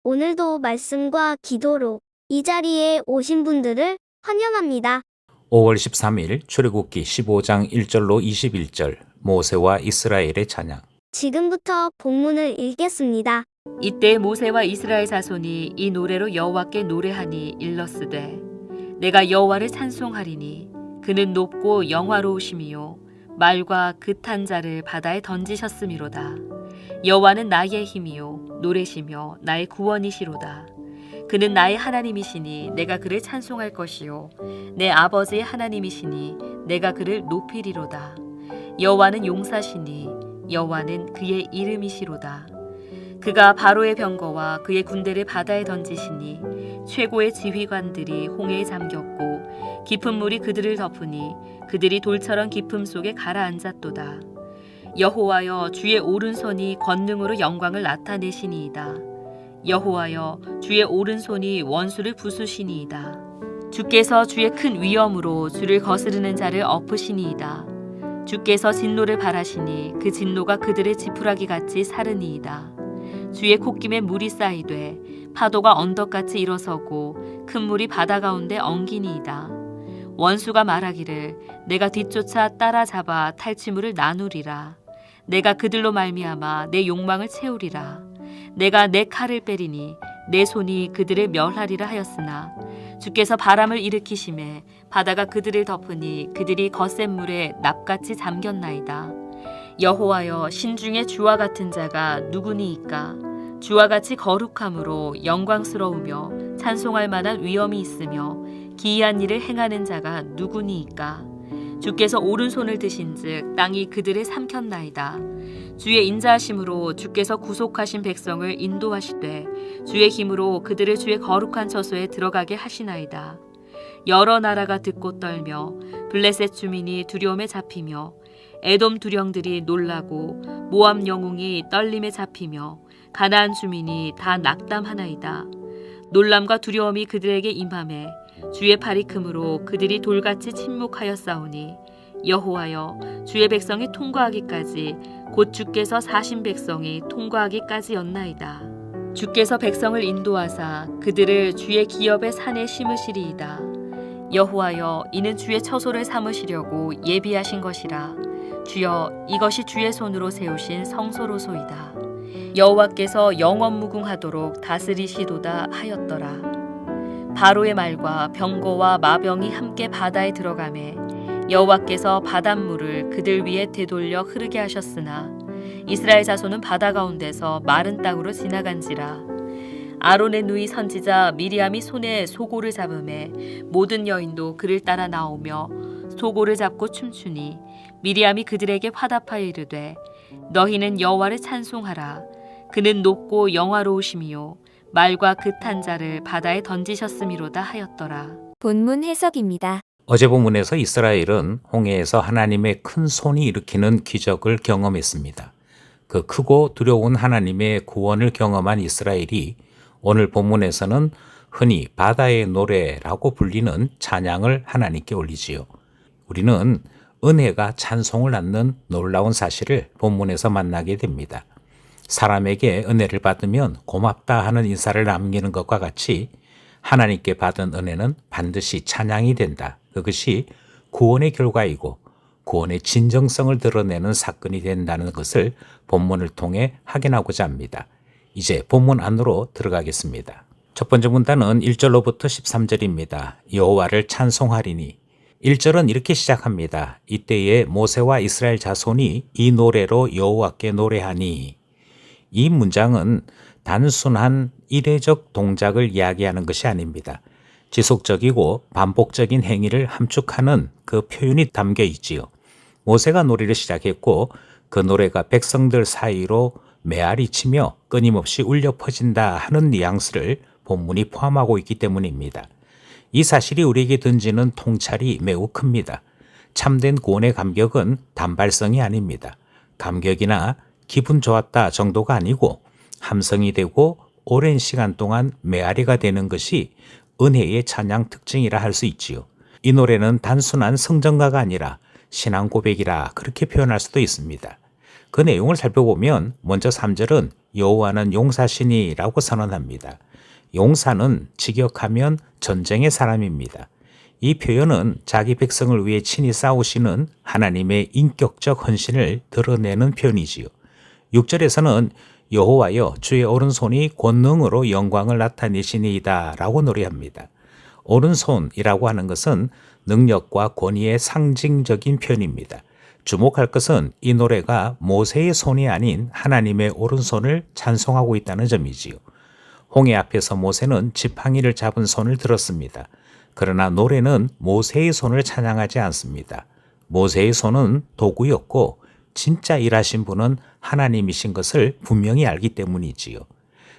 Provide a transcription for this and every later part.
오늘도 말씀과 기도로 이 자리에 오신 분들을 환영합니다. 5월 13일 출애굽기 15장 1절로 21절 모세와 이스라엘의 찬양. 지금부터 본문을 읽겠습니다. 이때 모세와 이스라엘 자손이 이 노래로 여호와께 노래하니 일렀으되 내가 여호와를 찬송하리니 그는 높고 영화로우심이요 말과 긋한 자를 바다에 던지셨음이로다. 여호와는 나의 힘이요 노래시며 나의 구원이시로다. 그는 나의 하나님이시니 내가 그를 찬송할 것이요 내 아버지의 하나님이시니 내가 그를 높이리로다. 여호와는 용사시니 여호와는 그의 이름이시로다. 그가 바로의 병거와 그의 군대를 바다에 던지시니 최고의 지휘관들이 홍해에 잠겼고 깊은 물이 그들을 덮으니 그들이 돌처럼 깊음 속에 가라앉았도다. 여호와여 주의 오른손이 권능으로 영광을 나타내시니이다. 여호와여 주의 오른손이 원수를 부수시니이다. 주께서 주의 큰 위엄으로 주를 거스르는 자를 엎으시니이다. 주께서 진노를 발하시니 그 진노가 그들의 지푸라기 같이 사르니이다. 주의 콧김에 물이 쌓이되 파도가 언덕같이 일어서고 큰 물이 바다 가운데 엉기니이다. 원수가 말하기를 내가 뒤쫓아 따라잡아 탈취물을 나누리라. 내가 그들로 말미암아 내 욕망을 채우리라. 내가 내 칼을 빼리니 내 손이 그들을 멸하리라 하였으나 주께서 바람을 일으키심에 바다가 그들을 덮으니 그들이 거센 물에 납같이 잠겼나이다. 여호와여 신중에 주와 같은 자가 누구니이까? 주와 같이 거룩함으로 영광스러우며 찬송할 만한 위엄이 있으며 기이한 일을 행하는 자가 누구니이까? 주께서 오른손을 드신즉 땅이 그들을 삼켰나이다. 주의 인자하심으로 주께서 구속하신 백성을 인도하시되 주의 힘으로 그들을 주의 거룩한 처소에 들어가게 하시나이다. 여러 나라가 듣고 떨며 블레셋 주민이 두려움에 잡히며 에돔 두령들이 놀라고 모압 영웅이 떨림에 잡히며 가나안 주민이 다 낙담하나이다. 놀람과 두려움이 그들에게 임함에 주의 팔이 크므로 그들이 돌같이 침묵하였사오니 여호와여 주의 백성이 통과하기까지 곧 주께서 사신 백성이 통과하기까지였나이다. 주께서 백성을 인도하사 그들을 주의 기업의 산에 심으시리이다. 여호와여 이는 주의 처소를 삼으시려고 예비하신 것이라. 주여 이것이 주의 손으로 세우신 성소로소이다. 여호와께서 영원무궁하도록 다스리시도다 하였더라. 바로의 말과 병거와 마병이 함께 바다에 들어가매 여호와께서 바닷물을 그들 위에 되돌려 흐르게 하셨으나 이스라엘 자손은 바다 가운데서 마른 땅으로 지나간지라. 아론의 누이 선지자 미리암이 손에 소고를 잡음에 모든 여인도 그를 따라 나오며 소고를 잡고 춤추니 미리암이 그들에게 화답하여 이르되 너희는 여호와를 찬송하라. 그는 높고 영화로우심이요 말과 긋한 자를 바다에 던지셨음이로다 하였더라. 본문 해석입니다. 어제 본문에서 이스라엘은 홍해에서 하나님의 큰 손이 일으키는 기적을 경험했습니다. 그 크고 두려운 하나님의 구원을 경험한 이스라엘이 오늘 본문에서는 흔히 바다의 노래라고 불리는 찬양을 하나님께 올리지요. 우리는 은혜가 찬송을 낳는 놀라운 사실을 본문에서 만나게 됩니다. 사람에게 은혜를 받으면 고맙다 하는 인사를 남기는 것과 같이 하나님께 받은 은혜는 반드시 찬양이 된다. 그것이 구원의 결과이고 구원의 진정성을 드러내는 사건이 된다는 것을 본문을 통해 확인하고자 합니다. 이제 본문 안으로 들어가겠습니다. 첫 번째 문단은 1절로부터 13절입니다. 여호와를 찬송하리니. 1절은 이렇게 시작합니다. 이때에 모세와 이스라엘 자손이 이 노래로 여호와께 노래하니. 이 문장은 단순한 이례적 동작을 이야기하는 것이 아닙니다. 지속적이고 반복적인 행위를 함축하는 그 표현이 담겨 있지요. 모세가 노래를 시작했고 그 노래가 백성들 사이로 메아리 치며 끊임없이 울려 퍼진다 하는 뉘앙스를 본문이 포함하고 있기 때문입니다. 이 사실이 우리에게 던지는 통찰이 매우 큽니다. 참된 구원의 감격은 단발성이 아닙니다. 감격이나 기분 좋았다 정도가 아니고 함성이 되고 오랜 시간 동안 메아리가 되는 것이 은혜의 찬양 특징이라 할 수 있지요. 이 노래는 단순한 성정가가 아니라 신앙 고백이라 그렇게 표현할 수도 있습니다. 그 내용을 살펴보면 먼저 3절은 여호와는 용사시니라고 선언합니다. 용사는 직역하면 전쟁의 사람입니다. 이 표현은 자기 백성을 위해 친히 싸우시는 하나님의 인격적 헌신을 드러내는 표현이지요. 6절에서는 여호와여 주의 오른손이 권능으로 영광을 나타내시니이다 라고 노래합니다. 오른손이라고 하는 것은 능력과 권위의 상징적인 표현입니다. 주목할 것은 이 노래가 모세의 손이 아닌 하나님의 오른손을 찬송하고 있다는 점이지요. 홍해 앞에서 모세는 지팡이를 잡은 손을 들었습니다. 그러나 노래는 모세의 손을 찬양하지 않습니다. 모세의 손은 도구였고 진짜 일하신 분은 하나님이신 것을 분명히 알기 때문이지요.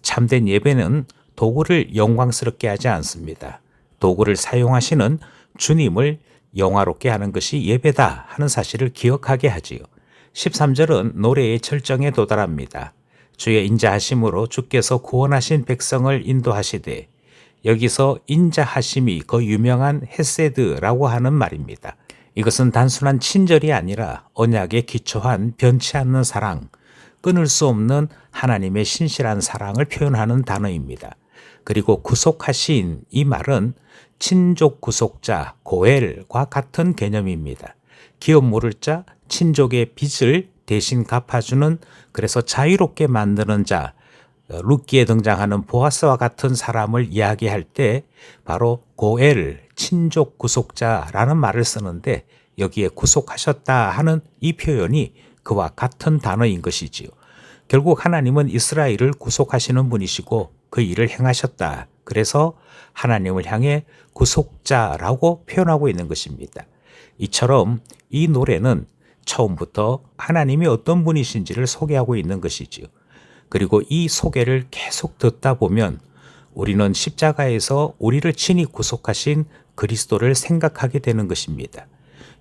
참된 예배는 도구를 영광스럽게 하지 않습니다. 도구를 사용하시는 주님을 영화롭게 하는 것이 예배다 하는 사실을 기억하게 하지요. 13절은 노래의 절정에 도달합니다. 주의 인자하심으로 주께서 구원하신 백성을 인도하시되, 여기서 인자하심이 그 유명한 헤세드라고 하는 말입니다. 이것은 단순한 친절이 아니라 언약에 기초한 변치 않는 사랑, 끊을 수 없는 하나님의 신실한 사랑을 표현하는 단어입니다. 그리고 구속하신 이 말은 친족 구속자 고엘과 같은 개념입니다. 기업 모를 자, 친족의 빚을 대신 갚아주는, 그래서 자유롭게 만드는 자, 룻기에 등장하는 보아스와 같은 사람을 이야기할 때 바로 고엘, 친족 구속자라는 말을 쓰는데, 여기에 구속하셨다 하는 이 표현이 그와 같은 단어인 것이지요. 결국 하나님은 이스라엘을 구속하시는 분이시고 그 일을 행하셨다. 그래서 하나님을 향해 구속자라고 표현하고 있는 것입니다. 이처럼 이 노래는 처음부터 하나님이 어떤 분이신지를 소개하고 있는 것이지요. 그리고 이 소개를 계속 듣다 보면 우리는 십자가에서 우리를 친히 구속하신 그리스도를 생각하게 되는 것입니다.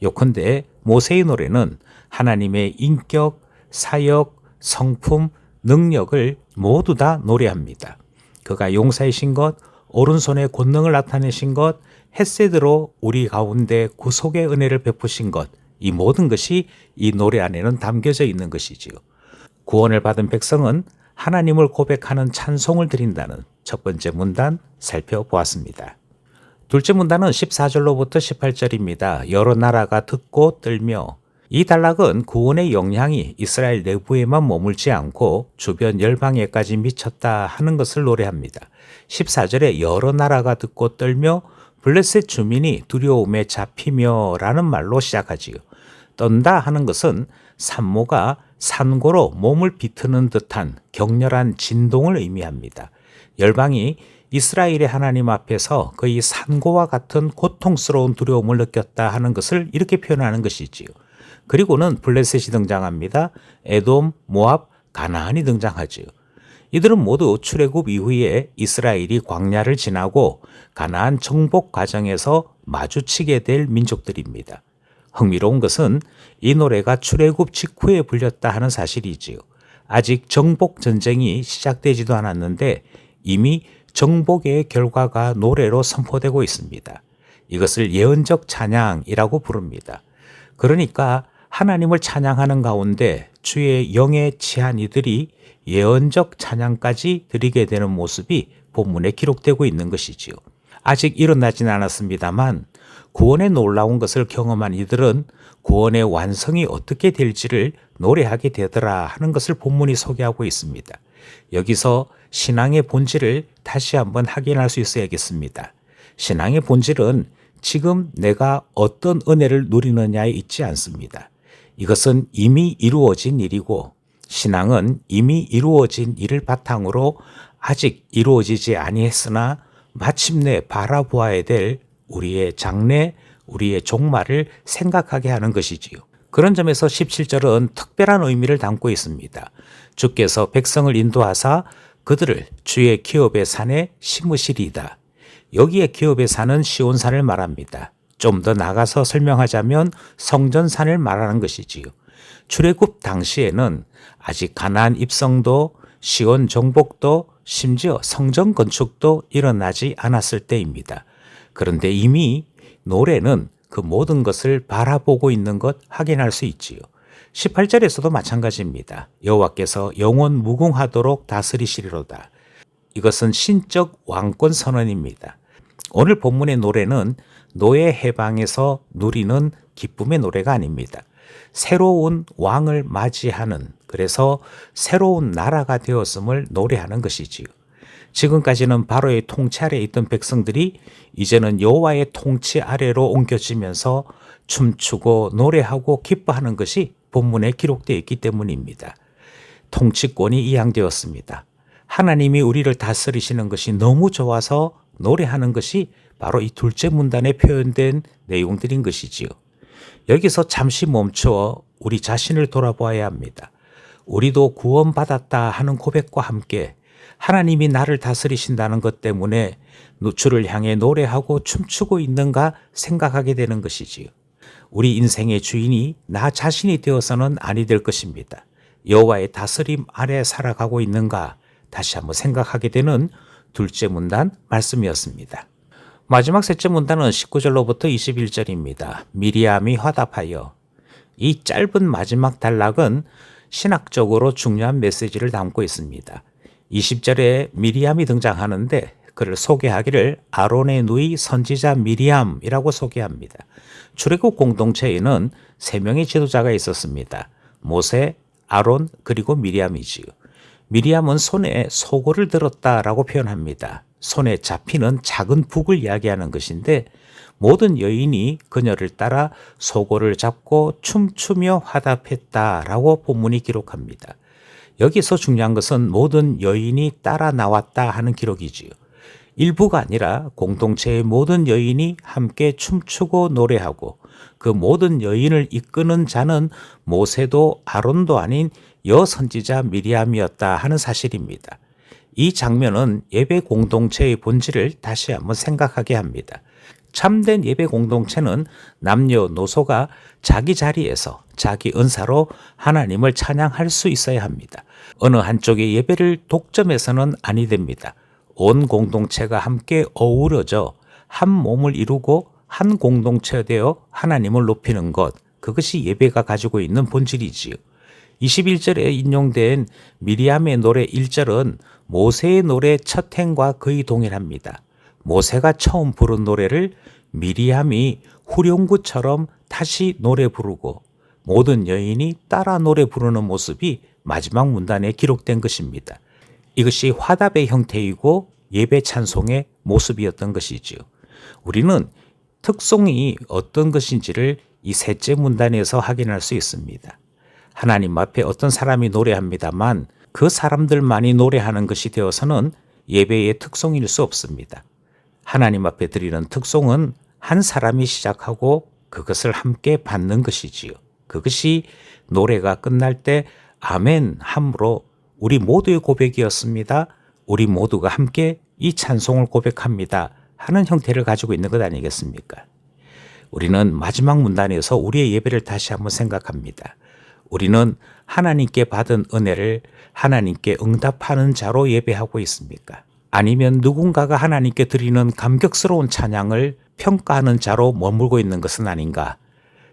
요컨대 모세의 노래는 하나님의 인격, 사역, 성품, 능력을 모두 다 노래합니다. 그가 용사이신 것, 오른손의 권능을 나타내신 것, 헤세드로 우리 가운데 구속의 은혜를 베푸신 것, 이 모든 것이 이 노래 안에는 담겨져 있는 것이지요. 구원을 받은 백성은 하나님을 고백하는 찬송을 드린다는 첫 번째 문단 살펴보았습니다. 둘째 문단은 14절로부터 18절입니다. 여러 나라가 듣고 떨며, 이 단락은 구원의 영향이 이스라엘 내부에만 머물지 않고 주변 열방에까지 미쳤다 하는 것을 노래합니다. 14절에 여러 나라가 듣고 떨며 블레셋 주민이 두려움에 잡히며 라는 말로 시작하지요. 떤다 하는 것은 산모가 산고로 몸을 비트는 듯한 격렬한 진동을 의미합니다. 열방이 이스라엘의 하나님 앞에서 거의 산고와 같은 고통스러운 두려움을 느꼈다 하는 것을 이렇게 표현하는 것이지요. 그리고는 블레셋이 등장합니다. 에돔, 모압, 가나안이 등장하지요. 이들은 모두 출애굽 이후에 이스라엘이 광야를 지나고 가나안 정복 과정에서 마주치게 될 민족들입니다. 흥미로운 것은 이 노래가 출애굽 직후에 불렸다 하는 사실이지요. 아직 정복 전쟁이 시작되지도 않았는데 이미 정복의 결과가 노래로 선포되고 있습니다. 이것을 예언적 찬양이라고 부릅니다. 그러니까 하나님을 찬양하는 가운데 주의 영에 취한 이들이 예언적 찬양까지 드리게 되는 모습이 본문에 기록되고 있는 것이지요. 아직 일어나지는 않았습니다만 구원의 놀라운 것을 경험한 이들은 구원의 완성이 어떻게 될지를 노래하게 되더라 하는 것을 본문이 소개하고 있습니다. 여기서 신앙의 본질을 다시 한번 확인할 수 있어야겠습니다. 신앙의 본질은 지금 내가 어떤 은혜를 누리느냐에 있지 않습니다. 이것은 이미 이루어진 일이고 신앙은 이미 이루어진 일을 바탕으로 아직 이루어지지 아니했으나 마침내 바라보아야 될 우리의 장래, 우리의 종말을 생각하게 하는 것이지요. 그런 점에서 17절은 특별한 의미를 담고 있습니다. 주께서 백성을 인도하사 그들을 주의 기업의 산에 심으시리이다. 여기에 기업의 산은 시온산을 말합니다. 좀 더 나가서 설명하자면 성전산을 말하는 것이지요. 출애굽 당시에는 아직 가나안 입성도 시온 정복도 심지어 성전 건축도 일어나지 않았을 때입니다. 그런데 이미 노래는 그 모든 것을 바라보고 있는 것 확인할 수 있지요. 18절에서도 마찬가지입니다. 여호와께서 영원 무궁하도록 다스리시리로다. 이것은 신적 왕권 선언입니다. 오늘 본문의 노래는 노예 해방에서 누리는 기쁨의 노래가 아닙니다. 새로운 왕을 맞이하는, 그래서 새로운 나라가 되었음을 노래하는 것이지요. 지금까지는 바로의 통치 아래에 있던 백성들이 이제는 여호와의 통치 아래로 옮겨지면서 춤추고 노래하고 기뻐하는 것이 본문에 기록되어 있기 때문입니다. 통치권이 이양되었습니다. 하나님이 우리를 다스리시는 것이 너무 좋아서 노래하는 것이 바로 이 둘째 문단에 표현된 내용들인 것이지요. 여기서 잠시 멈추어 우리 자신을 돌아보아야 합니다. 우리도 구원받았다 하는 고백과 함께 하나님이 나를 다스리신다는 것 때문에 주를 향해 노래하고 춤추고 있는가 생각하게 되는 것이지요. 우리 인생의 주인이 나 자신이 되어서는 아니 될 것입니다. 여호와의 다스림 아래 살아가고 있는가 다시 한번 생각하게 되는 둘째 문단 말씀이었습니다. 마지막 셋째 문단은 19절로부터 21절입니다. 미리암이 화답하여. 이 짧은 마지막 단락은 신학적으로 중요한 메시지를 담고 있습니다. 20절에 미리암이 등장하는데 그를 소개하기를 아론의 누이 선지자 미리암이라고 소개합니다. 출애굽 공동체에는 3명의 지도자가 있었습니다. 모세, 아론, 그리고 미리암이지요. 미리암은 손에 소고를 들었다라고 표현합니다. 손에 잡히는 작은 북을 이야기하는 것인데 모든 여인이 그녀를 따라 소고를 잡고 춤추며 화답했다라고 본문이 기록합니다. 여기서 중요한 것은 모든 여인이 따라 나왔다 하는 기록이지요. 일부가 아니라 공동체의 모든 여인이 함께 춤추고 노래하고 그 모든 여인을 이끄는 자는 모세도 아론도 아닌 여선지자 미리암이었다 하는 사실입니다. 이 장면은 예배 공동체의 본질을 다시 한번 생각하게 합니다. 참된 예배 공동체는 남녀노소가 자기 자리에서 자기 은사로 하나님을 찬양할 수 있어야 합니다. 어느 한쪽의 예배를 독점해서는 아니 됩니다. 온 공동체가 함께 어우러져 한 몸을 이루고 한 공동체가 되어 하나님을 높이는 것, 그것이 예배가 가지고 있는 본질이지요. 21절에 인용된 미리암의 노래 1절은 모세의 노래 첫 행과 거의 동일합니다. 모세가 처음 부른 노래를 미리암이 후렴구처럼 다시 노래 부르고 모든 여인이 따라 노래 부르는 모습이 마지막 문단에 기록된 것입니다. 이것이 화답의 형태이고 예배 찬송의 모습이었던 것이지요. 우리는 특송이 어떤 것인지를 이 셋째 문단에서 확인할 수 있습니다. 하나님 앞에 어떤 사람이 노래합니다만 그 사람들만이 노래하는 것이 되어서는 예배의 특송일 수 없습니다. 하나님 앞에 드리는 특송은 한 사람이 시작하고 그것을 함께 받는 것이지요. 그것이 노래가 끝날 때 아멘 함으로 우리 모두의 고백이었습니다. 우리 모두가 함께 이 찬송을 고백합니다 하는 형태를 가지고 있는 것 아니겠습니까? 우리는 마지막 문단에서 우리의 예배를 다시 한번 생각합니다. 우리는 하나님께 받은 은혜를 하나님께 응답하는 자로 예배하고 있습니까? 아니면 누군가가 하나님께 드리는 감격스러운 찬양을 평가하는 자로 머물고 있는 것은 아닌가?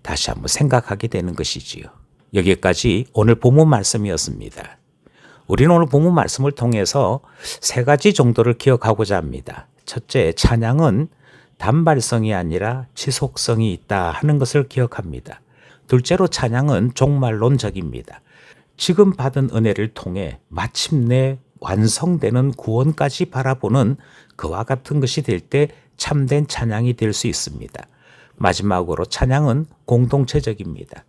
다시 한번 생각하게 되는 것이지요. 여기까지 오늘 본문 말씀이었습니다. 우리는 오늘 본문 말씀을 통해서 3가지 정도를 기억하고자 합니다. 첫째, 찬양은 단발성이 아니라 지속성이 있다 하는 것을 기억합니다. 둘째로 찬양은 종말론적입니다. 지금 받은 은혜를 통해 마침내 완성되는 구원까지 바라보는 그와 같은 것이 될 때 참된 찬양이 될 수 있습니다. 마지막으로 찬양은 공동체적입니다.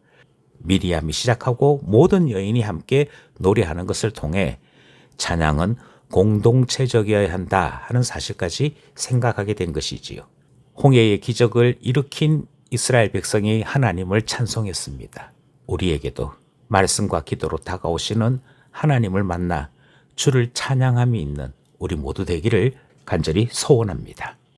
미리암이 시작하고 모든 여인이 함께 노래하는 것을 통해 찬양은 공동체적이어야 한다 하는 사실까지 생각하게 된 것이지요. 홍해의 기적을 일으킨 이스라엘 백성이 하나님을 찬송했습니다. 우리에게도 말씀과 기도로 다가오시는 하나님을 만나 주를 찬양함이 있는 우리 모두 되기를 간절히 소원합니다.